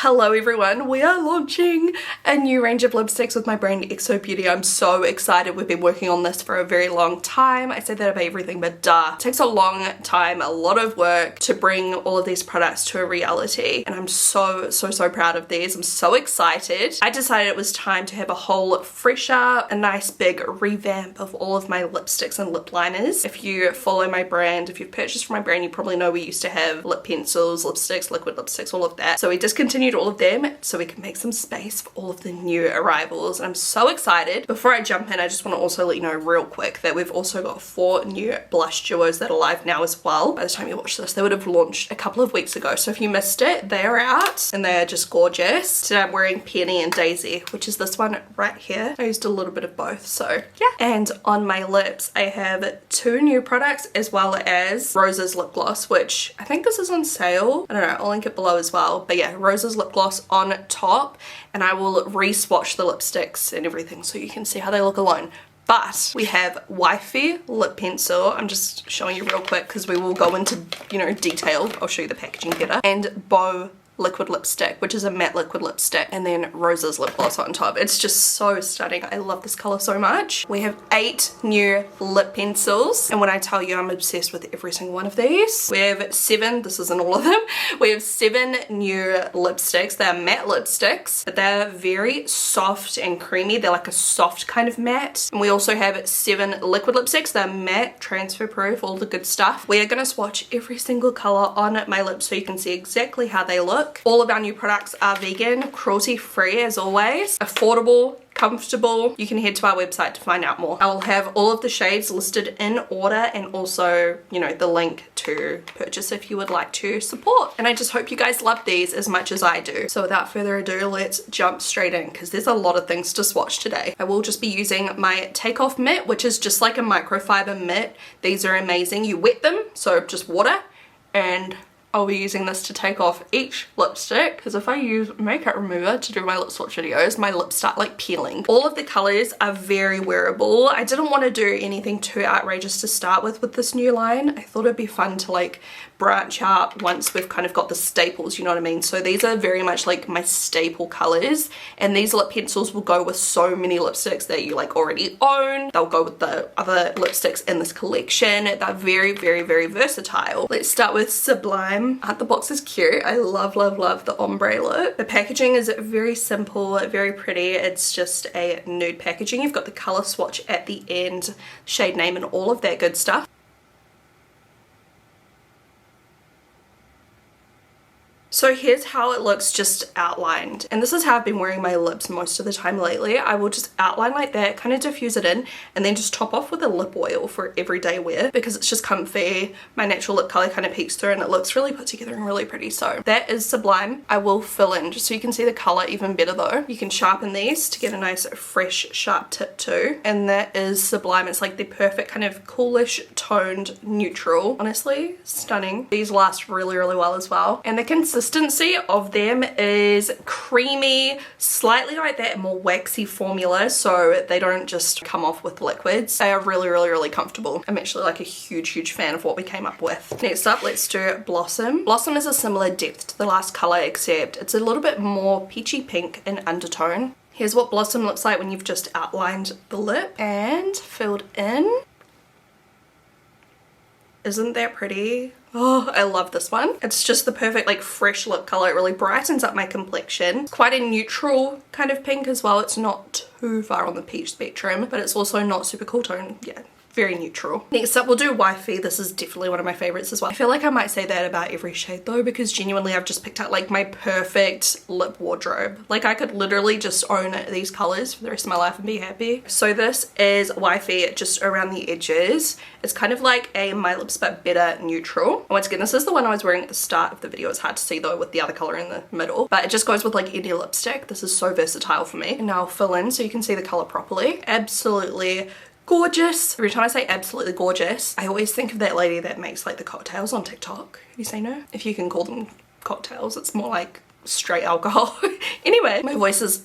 Hello everyone, we are launching a new range of lipsticks with my brand xoBeauty. I'm so excited. We've been working on this for a very long time. I say that about everything, but duh. It takes a long time, a lot of work to bring all of these products to a reality, and I'm so proud of these. I'm so excited. I decided it was time to have a whole fresh up, a nice big revamp of all of my lipsticks and lip liners. If you follow my brand, if you've purchased from my brand, you probably know we used to have lip pencils, lipsticks, liquid lipsticks, all of that. So we discontinued all of them so we can make some space for all of the new arrivals, and I'm so excited. Before I jump in, I just want to also let you know real quick that we've also got 4 new blush duos that are live now as well. By the time you watch this, they would have launched a couple of weeks ago, so if you missed it, they are out and they are just gorgeous. Today I'm wearing Penny and Daisy, which is this one right here. I used a little bit of both, so yeah. And on my lips I have 2 new products as well as Rose's lip gloss, which I think this is on sale. I don't know, I'll link it below as well. But yeah, Rose's lip gloss on top, and I will re-swatch the lipsticks and everything so you can see how they look alone. But we have Wifey lip pencil. I'm just showing you real quick because we will go into, you know, detail. I'll show you the packaging better. And Beau liquid lipstick, which is a matte liquid lipstick, and then Rose's lip gloss on top. It's just so stunning. I love this color so much. We have 8 new lip pencils, and when I tell you I'm obsessed with every single one of these. We have 7, this isn't all of them, we have 7 new lipsticks. They're matte lipsticks, but they're very soft and creamy. They're like a soft kind of matte. And we also have 7 liquid lipsticks. They're matte, transfer proof, all the good stuff. We are gonna swatch every single color on my lips so you can see exactly how they look. All of our new products are vegan, cruelty free as always, affordable, comfortable. You can head to our website to find out more. I will have all of the shades listed in order, and also, you know, the link to purchase if you would like to support. And I just hope you guys love these as much as I do. So without further ado, let's jump straight in because there's a lot of things to swatch today. I will just be using my Takeoff mitt, which is just like a microfiber mitt. These are amazing. You wet them, so just water, and I'll be using this to take off each lipstick, because if I use makeup remover to do my lip swatch videos, my lips start like peeling. All of the colors are very wearable. I didn't want to do anything too outrageous to start with this new line. I thought it'd be fun to like branch out once we've kind of got the staples, you know what I mean? So these are very much like my staple colors, and these lip pencils will go with so many lipsticks that you like already own. They'll go with the other lipsticks in this collection. They're very versatile. Let's start with Sublime. The box is cute. I love the ombre look. The packaging is very simple, very pretty. It's just a nude packaging. You've got the color swatch at the end, shade name, and all of that good stuff. So here's how it looks just outlined, and this is how I've been wearing my lips most of the time lately. I will just outline like that, kind of diffuse it in, and then just top off with a lip oil for everyday wear because it's just comfy. My natural lip color kind of peeks through and it looks really put together and really pretty. So that is Sublime. I will fill in just so you can see the color even better though. You can sharpen these to get a nice fresh sharp tip too, and that is Sublime. It's like the perfect kind of coolish toned neutral. Honestly, stunning. These last really well as well, and the consistency of them is creamy, slightly like that more waxy formula, so they don't just come off with liquids. They are really comfortable. I'm actually like a huge fan of what we came up with. Next up, let's do Blossom. Blossom is a similar depth to the last color, except it's a little bit more peachy pink in undertone. Here's what Blossom looks like when you've just outlined the lip and filled in. Isn't that pretty? Oh, I love this one. It's just the perfect like fresh lip color. It really brightens up my complexion. It's quite a neutral kind of pink as well. It's not too far on the peach spectrum, but it's also not super cool tone. Yeah, very neutral. Next up, we'll do Wifey. This is definitely one of my favorites as well. I feel like I might say that about every shade though, because genuinely I've just picked out like my perfect lip wardrobe. Like I could literally just own these colors for the rest of my life and be happy. So this is Wifey just around the edges. It's kind of like a My Lips But Better neutral. And once again, this is the one I was wearing at the start of the video. It's hard to see though with the other color in the middle, but it just goes with like any lipstick. This is so versatile for me. And now I'll fill in so you can see the color properly. Absolutely gorgeous. Every time I say absolutely gorgeous, I always think of that lady that makes like the cocktails on TikTok. Have you seen her? If you can call them cocktails, it's more like straight alcohol. Anyway, my voice is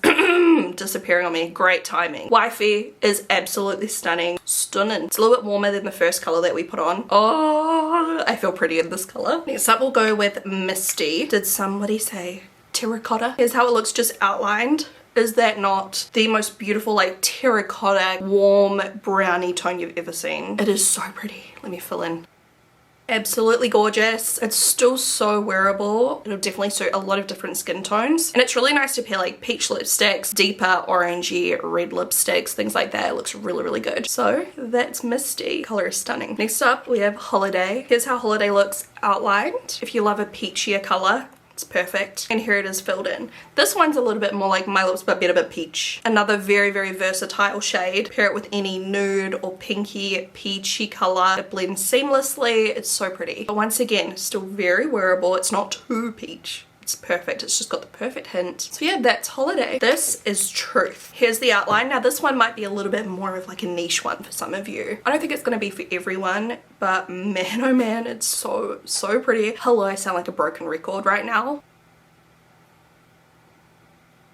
disappearing on me. Great timing. Wifey is absolutely stunning. Stunning. It's a little bit warmer than the first color that we put on. Oh, I feel pretty in this color. Next up we'll go with Misty. Did somebody say terracotta. Here's how it looks just outlined. Is that not the most beautiful like terracotta warm brownie tone you've ever seen? It is so pretty. Let me fill in. Absolutely gorgeous. It's still so wearable. It'll definitely suit a lot of different skin tones, and it's really nice to pair like peach lipsticks, deeper orangey red lipsticks, things like that. It looks really good. So that's Misty. Color is stunning. Next up we have Holiday. Here's how Holiday looks outlined. If you love a peachier color, it's perfect. And here it is filled in. This one's a little bit more like My Lips But Better But Peach. Another very versatile shade. Pair it with any nude or pinky peachy color. It blends seamlessly. It's so pretty. But once again, still very wearable. It's not too peach. It's perfect. It's just got the perfect hint. So yeah, that's Holiday. This is Truth. Here's the outline. Now this one might be a little bit more of like a niche one for some of you. I don't think it's going to be for everyone, but man oh man, it's so pretty. Hello, I sound like a broken record right now.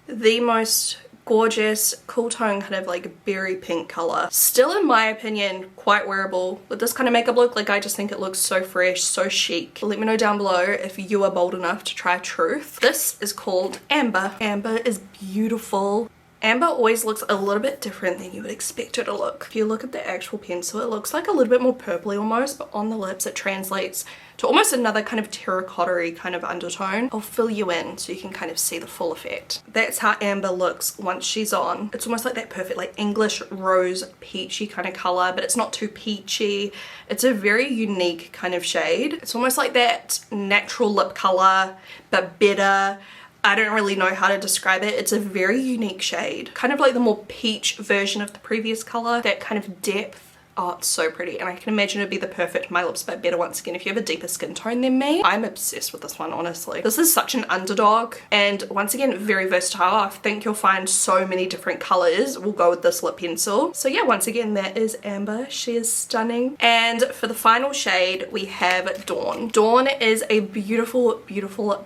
The most gorgeous cool tone kind of like berry pink color. Still in my opinion quite wearable. With this kind of makeup look, like I just think it looks so fresh, so chic. Let me know down below if you are bold enough to try Truth. This is called Amber. Amber is beautiful. Amber always looks a little bit different than you would expect it to look. If you look at the actual pencil, it looks like a little bit more purpley almost, but on the lips it translates to almost another kind of terracotta-y kind of undertone. I'll fill you in so you can kind of see the full effect. That's how Amber looks once she's on. It's almost like that perfect like English rose peachy kind of color, but it's not too peachy. It's a very unique kind of shade. It's almost like that natural lip color, but better. I don't really know how to describe it. It's a very unique shade. Kind of like the more peach version of the previous color. That kind of depth. Oh, it's so pretty, and I can imagine it'd be the perfect My Lips But Better once again if you have a deeper skin tone than me. I'm obsessed with this one, honestly. This is such an underdog, and once again, very versatile. I think you'll find so many different colors will go with this lip pencil. So yeah, once again, that is Amber. She is stunning. And for the final shade, we have Dawn. Dawn is a beautiful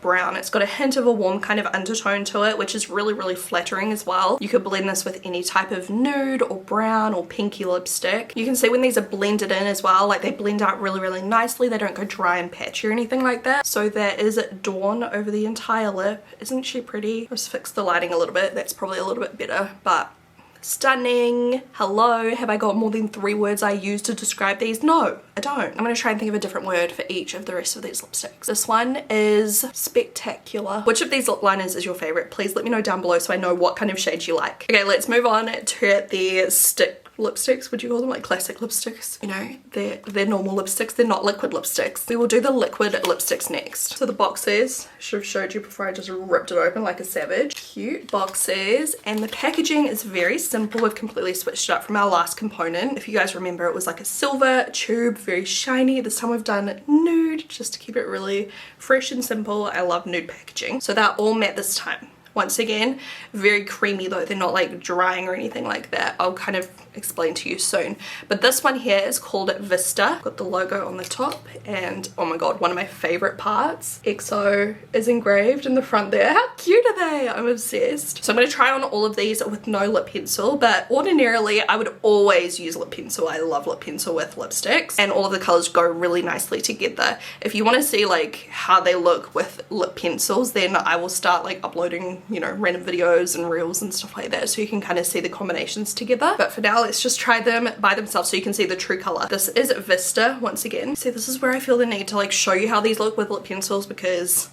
brown. It's got a hint of a warm kind of undertone to it, which is really flattering as well. You could blend this with any type of nude or brown or pinky lipstick. You can see when these are blended in as well, like they blend out really nicely. They don't go dry and patchy or anything like that. So that is Dawn over the entire lip. Isn't she pretty? I'll just fix the lighting a little bit. That's probably a little bit better, but stunning. Hello, have I got more than 3 words I use to describe these? No, I don't. I'm gonna try and think of a different word for each of the rest of these lipsticks. This one is spectacular. Which of these lip liners is your favorite? Please let me know down below so I know what kind of shades you like. Okay, let's move on to the stick lipsticks. Would you call them like classic lipsticks? You know, they're normal lipsticks. They're not liquid lipsticks. We will do the liquid lipsticks next. So the boxes, should have showed you before I just ripped it open like a savage. Cute boxes, and the packaging is very simple. We've completely switched it up from our last component. If you guys remember, it was like a silver tube, very shiny. This time we've done nude just to keep it really fresh and simple. I love nude packaging. So they're all matte this time. Once again, very creamy though. They're not like drying or anything like that. I'll kind of explain to you soon. But this one here is called Vista. Got the logo on the top, and oh my god, one of my favorite parts, XO is engraved in the front there. How cute are they? I'm obsessed. So I'm going to try on all of these with no lip pencil, but ordinarily I would always use lip pencil. I love lip pencil with lipsticks, and all of the colors go really nicely together. If you want to see like how they look with lip pencils, then I will start like uploading, you know, random videos and reels and stuff like that so you can kind of see the combinations together. But for now, let's just try them by themselves so you can see the true color. This is Vista once again. See, this is where I feel the need to like show you how these look with lip pencils, because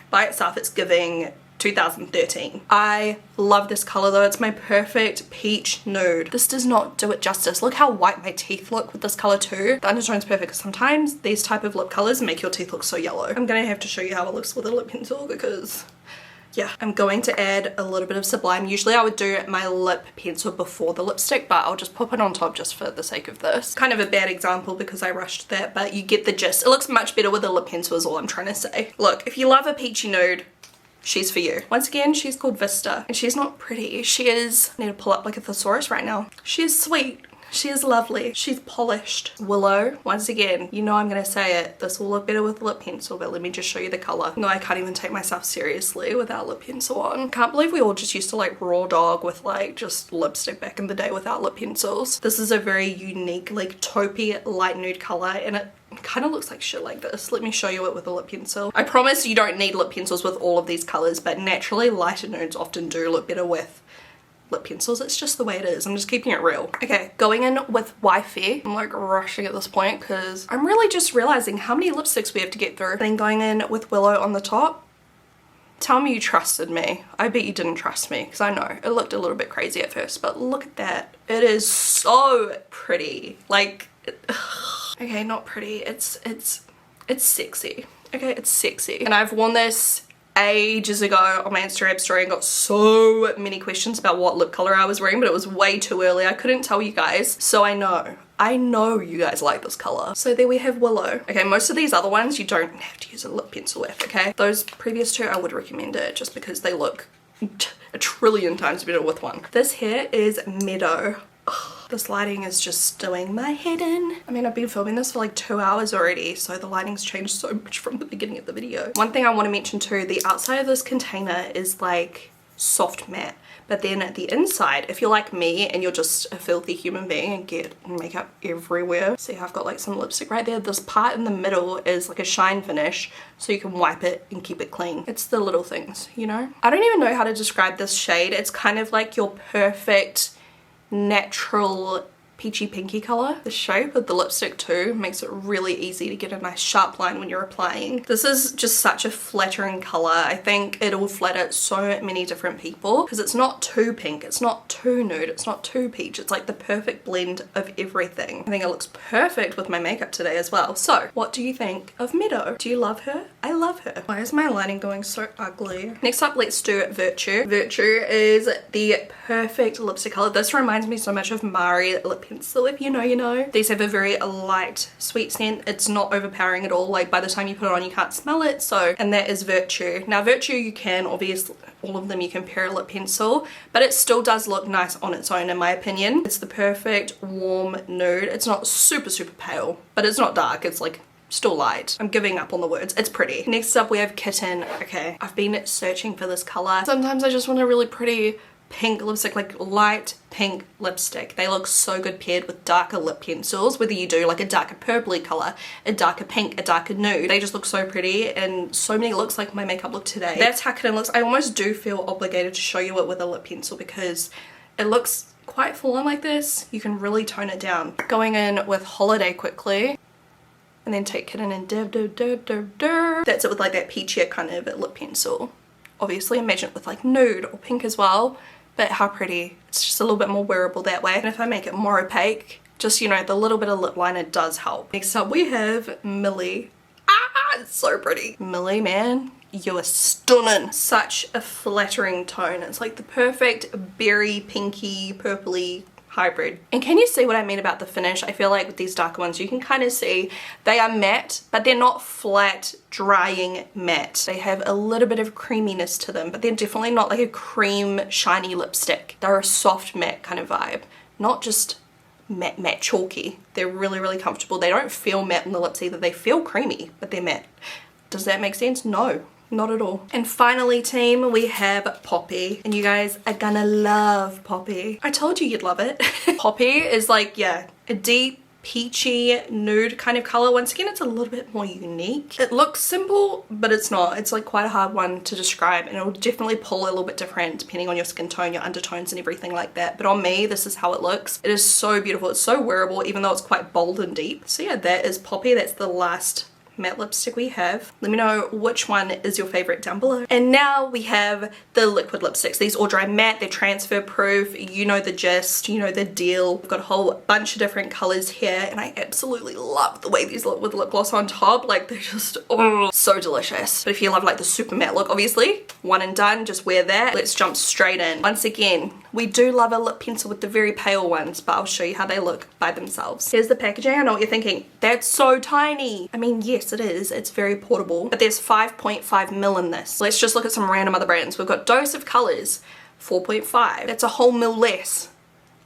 by itself it's giving 2013. I love this color though. It's my perfect peach nude. This does not do it justice. Look how white my teeth look with this color too. The undertone's perfect because sometimes these type of lip colors make your teeth look so yellow. I'm gonna have to show you how it looks with a lip pencil because yeah, I'm going to add a little bit of Sublime. Usually I would do my lip pencil before the lipstick, but I'll just pop it on top just for the sake of this. Kind of a bad example because I rushed that, but you get the gist. It looks much better with a lip pencil is all I'm trying to say. Look, if you love a peachy nude, she's for you. Once again, she's called Vista, and she's not pretty. She is, I need to pull up like a thesaurus right now. She is sweet. She is lovely. She's polished. Willow, once again, you know I'm gonna say it. This will look better with lip pencil, but let me just show you the color. No, I can't even take myself seriously without lip pencil on. Can't believe we all just used to like raw dog with like just lipstick back in the day without lip pencils. This is a very unique like taupey light nude color, and it It kind of looks like shit like this. Let me show you it with a lip pencil. I promise you don't need lip pencils with all of these colors, but naturally lighter nudes often do look better with lip pencils. It's just the way it is. I'm just keeping it real. Okay, going in with Wifey. I'm like rushing at this point because I'm really just realizing how many lipsticks we have to get through. Then going in with Willow on the top. Tell me you trusted me. I bet you didn't trust me because I know it looked a little bit crazy at first, but look at that. It is so pretty. Like, okay, not pretty. It's sexy. Okay, it's sexy. And I've worn this ages ago on my Instagram story and got so many questions about what lip color I was wearing, but it was way too early. I couldn't tell you guys. So I know you guys like this color. So there we have Willow. Okay, most of these other ones you don't have to use a lip pencil with, okay? Those previous two I would recommend it just because they look a trillion times better with one. This here is Meadow. Ugh, this lighting is just doing my head in. I mean, I've been filming this for like 2 hours already, so the lighting's changed so much from the beginning of the video. One thing I want to mention too, the outside of this container is like soft matte, but then at the inside, if you're like me and you're just a filthy human being and get makeup everywhere, see how I've got like some lipstick right there, this part in the middle is like a shine finish, so you can wipe it and keep it clean. It's the little things, you know? I don't even know how to describe this shade. It's kind of like your perfect natural peachy pinky color. The shape of the lipstick too makes it really easy to get a nice sharp line when you're applying. This is just such a flattering color. I think it will flatter so many different people because it's not too pink, it's not too nude, it's not too peach. It's like the perfect blend of everything. I think it looks perfect with my makeup today as well. So what do you think of Meadow? Do you love her? I love her. Why is my lighting going so ugly? Next up, let's do Virtue. Virtue is the perfect lipstick color. This reminds me so much of Mari lip pencil. If you know, you know. These have a very light, sweet scent. It's not overpowering at all. Like by the time you put it on, you can't smell it. So, and that is Virtue. Now Virtue, you can obviously, all of them you can pair a lip pencil, but it still does look nice on its own in my opinion. It's the perfect warm nude. It's not super pale, but it's not dark. It's like still light. I'm giving up on the words. It's pretty. Next up we have Kitten. Okay, I've been searching for this color. Sometimes I just want a really pretty pink lipstick, like light pink lipstick. They look so good paired with darker lip pencils, whether you do like a darker purpley color, a darker pink, a darker nude. They just look so pretty and so many looks like my makeup look today. That's how Kitten looks. I almost do feel obligated to show you it with a lip pencil because it looks quite full on like this. You can really tone it down. Going in with Holiday quickly. And then take Kitten and that's it with like that peachier kind of lip pencil. Obviously imagine it with like nude or pink as well, but how pretty. It's just a little bit more wearable that way. And if I make it more opaque, just, you know, the little bit of lip liner does help. Next up we have Millie. Ah, it's so pretty. Millie, man, you are stunning. Such a flattering tone. It's like the perfect berry, pinky, purpley hybrid. And can you see what I mean about the finish? I feel like with these darker ones you can kind of see they are matte, but they're not flat drying matte. They have a little bit of creaminess to them, but they're definitely not like a cream shiny lipstick. They're a soft matte kind of vibe, not just matte chalky. They're really comfortable. They don't feel matte on the lips either. They feel creamy, but they're matte. Does that make sense? No. Not at all. And finally, team, we have Poppy. And you guys are gonna love Poppy. I told you you'd love it. Poppy is like, yeah, a deep, peachy, nude kind of color. Once again, it's a little bit more unique. It looks simple, but it's not. It's like quite a hard one to describe, and it'll definitely pull a little bit different depending on your skin tone, your undertones, and everything like that. But on me, this is how it looks. It is so beautiful. It's so wearable, even though it's quite bold and deep. So yeah, that is Poppy. That's the last matte lipstick we have. Let me know which one is your favorite down below. And now we have the liquid lipsticks. These all dry matte, they're transfer proof, you know the gist, you know the deal. We've got a whole bunch of different colors here, and I absolutely love the way these look with lip gloss on top. Like they're just, oh, so delicious. But if you love like the super matte look, obviously one and done, just wear that. Let's jump straight in. Once again, we do love a lip pencil with the very pale ones, but I'll show you how they look by themselves. Here's the packaging. I know what you're thinking, that's so tiny. I mean, yes it is, it's very portable, but there's 5.5 mil in this. Let's just look at some random other brands. We've got Dose of Colors, 4.5. That's a whole mil less.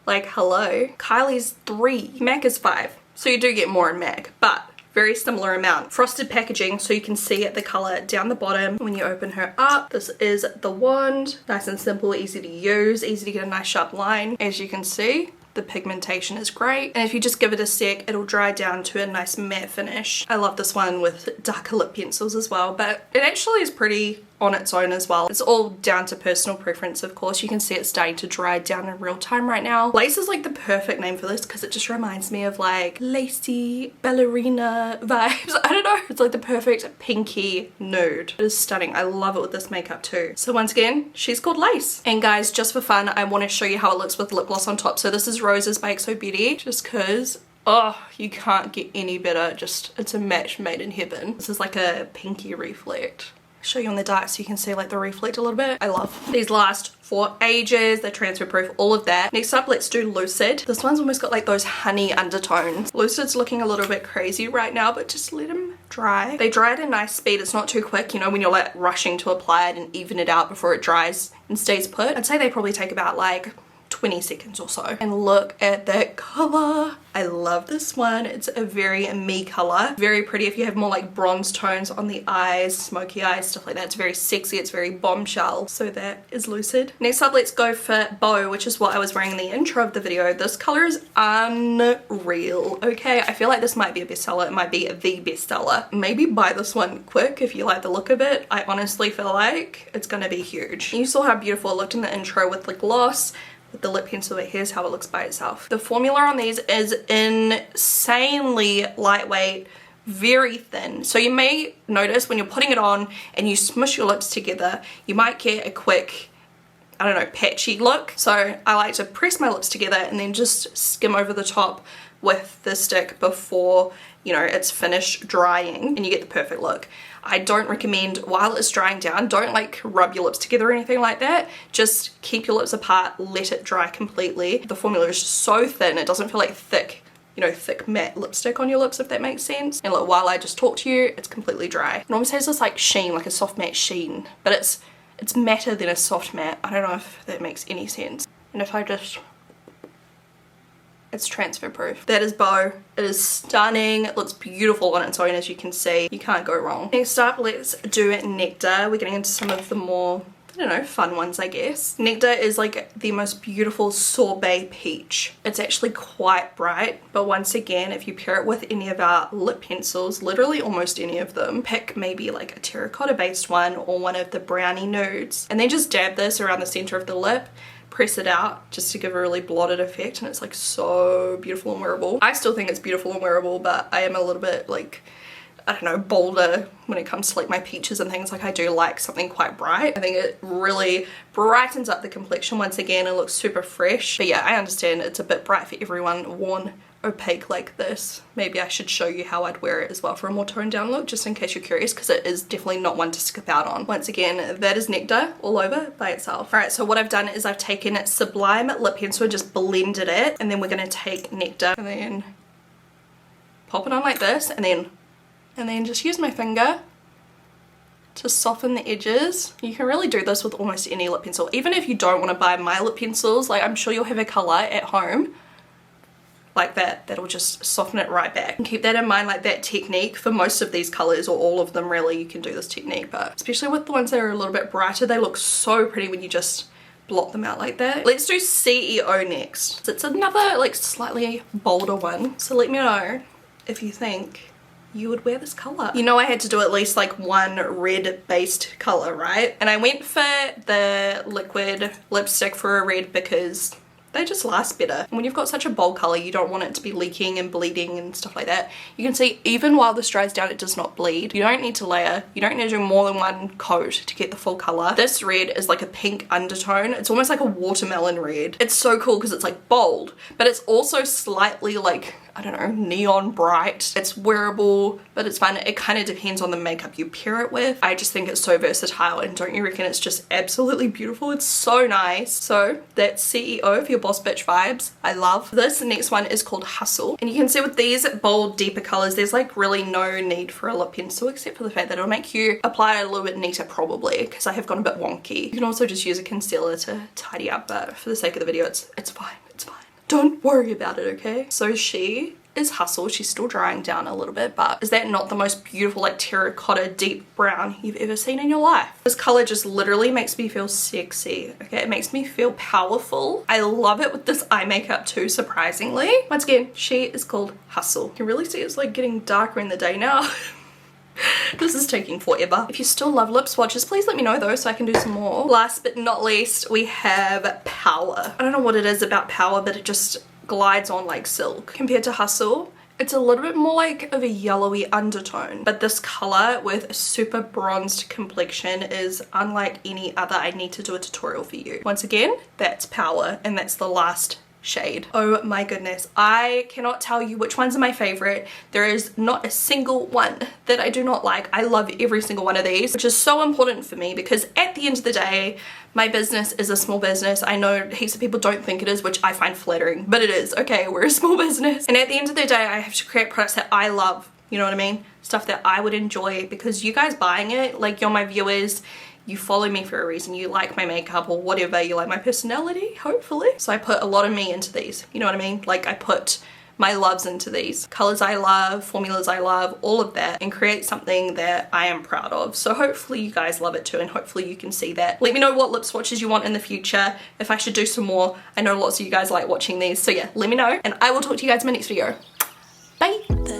Like, hello. Kylie's 3, MAC is 5. So you do get more in MAC, but very similar amount. Frosted packaging, so you can see the color down the bottom when you open her up. This is the wand. Nice and simple, easy to use, easy to get a nice sharp line. As you can see, The pigmentation is great, and if you just give it a sec, it'll dry down to a nice matte finish. I love this one with darker lip pencils as well, but it actually is pretty on its own as well. It's all down to personal preference, of course. You can see it's starting to dry down in real time right now. Lace is like the perfect name for this because it just reminds me of like lacy ballerina vibes. I don't know. It's like the perfect pinky nude. It is stunning. I love it with this makeup too. So once again, she's called Lace. And guys, just for fun, I want to show you how it looks with lip gloss on top. So this is Roses by xoBeauty, just because oh, you can't get any better. Just, it's a match made in heaven. This is like a pinky reflect. Show you on the dark so you can see like the reflect a little bit. I love these. Last for ages, they're transfer proof, all of that. Next up, let's do Lucid. This one's almost got like those honey undertones. Lucid's looking a little bit crazy right now, but just let them dry. They dry at a nice speed. It's not too quick, you know, when you're like rushing to apply it and even it out before it dries and stays put. I'd say they probably take about like 20 seconds or so. And look at that color. I love this one. It's a very me color. Very pretty if you have more like bronze tones on the eyes, smoky eyes, stuff like that. It's very sexy. It's very bombshell. So that is Lucid. Next up, let's go for Beau, which is what I was wearing in the intro of the video. This color is unreal. Okay, I feel like this might be a bestseller. It might be the bestseller. Maybe buy this one quick if you like the look of it. I honestly feel like it's gonna be huge. You saw how beautiful it looked in the intro with the gloss, with the lip pencil, but here's how it looks by itself. The formula on these is insanely lightweight, very thin. So you may notice when you're putting it on and you smush your lips together, you might get a quick, I don't know, patchy look. So I like to press my lips together and then just skim over the top with the stick before, you know, it's finished drying, and you get the perfect look. I don't recommend, while it's drying down, don't like rub your lips together or anything like that. Just keep your lips apart, let it dry completely. The formula is just so thin, it doesn't feel like thick, you know, thick matte lipstick on your lips, if that makes sense. And look, while I just talk to you, it's completely dry. It almost has this like sheen, like a soft matte sheen, but it's matter than a soft matte. I don't know if that makes any sense. And if I just, it's transfer proof. That is Beau. It is stunning. It looks beautiful on its own, as you can see. You can't go wrong. Next up, let's do Nectar. We're getting into some of the more, I don't know, fun ones, I guess. Nectar is like the most beautiful sorbet peach. It's actually quite bright, but once again, if you pair it with any of our lip pencils, literally almost any of them, pick maybe like a terracotta based one or one of the brownie nudes, and then just dab this around the center of the lip, press it out just to give a really blotted effect, and it's like so beautiful and wearable. I still think it's beautiful and wearable, but I am a little bit like, I don't know, bolder when it comes to like my peaches and things. Like I do like something quite bright. I think it really brightens up the complexion once again. It looks super fresh. But yeah, I understand it's a bit bright for everyone. Worn opaque like this, maybe I should show you how I'd wear it as well for a more toned down look, just in case you're curious, because it is definitely not one to skip out on. Once again, that is Nectar all over by itself. Alright, so what I've done is I've taken Sublime lip pencil and just blended it, and then we're going to take Nectar and then pop it on like this, and then just use my finger to soften the edges. You can really do this with almost any lip pencil. Even if you don't want to buy my lip pencils, like I'm sure you'll have a color at home like that, that'll just soften it right back. And keep that in mind, like that technique for most of these colors, or all of them really, you can do this technique, but especially with the ones that are a little bit brighter, they look so pretty when you just blot them out like that. Let's do CEO next. It's another like slightly bolder one, so let me know if you think you would wear this color. You know I had to do at least like one red based color, right? And I went for the liquid lipstick for a red because they just last better. And when you've got such a bold color, you don't want it to be leaking and bleeding and stuff like that. You can see even while this dries down, it does not bleed. You don't need to layer. You don't need to do more than one coat to get the full color. This red is like a pink undertone. It's almost like a watermelon red. It's so cool because it's like bold, but it's also slightly like, I don't know, neon bright. It's wearable, but it's fun. It kind of depends on the makeup you pair it with. I just think it's so versatile, and don't you reckon it's just absolutely beautiful? It's so nice. So that's CEO for your boss bitch vibes. I love this. The next one is called Hustle, and you can see with these bold, deeper colors, there's like really no need for a lip pencil except for the fact that it'll make you apply it a little bit neater probably, because I have gone a bit wonky. You can also just use a concealer to tidy up, but for the sake of the video, it's fine. It's fine. Don't worry about it, okay? So she is Hustle. She's still drying down a little bit, but is that not the most beautiful like terracotta deep brown you've ever seen in your life? This color just literally makes me feel sexy. Okay, it makes me feel powerful. I love it with this eye makeup too, surprisingly. Once again, she is called Hustle. You can really see it's like getting darker in the day now. This is taking forever. If you still love lip swatches, please let me know though so I can do some more. Last but not least, we have Power. I don't know what it is about Power, but it just glides on like silk. Compared to Hustle, it's a little bit more like of a yellowy undertone, but this color with a super bronzed complexion is unlike any other. I need to do a tutorial for you. Once again, that's Power, and that's the last shade. Oh my goodness, I cannot tell you which ones are my favorite. There is not a single one that I do not like. I love every single one of these, which is so important for me because at the end of the day, my business is a small business. I know heaps of people don't think it is, which I find flattering, but it is. Okay, we're a small business. And at the end of the day, I have to create products that I love. You know what I mean? Stuff that I would enjoy because you guys buying it, like you're my viewers, you follow me for a reason, you like my makeup or whatever, you like my personality, hopefully. So I put a lot of me into these, you know what I mean? Like I put my loves into these. Colors I love, formulas I love, all of that, and create something that I am proud of. So hopefully you guys love it too, and hopefully you can see that. Let me know what lip swatches you want in the future, if I should do some more. I know lots of you guys like watching these, so yeah, let me know, and I will talk to you guys in my next video. Bye!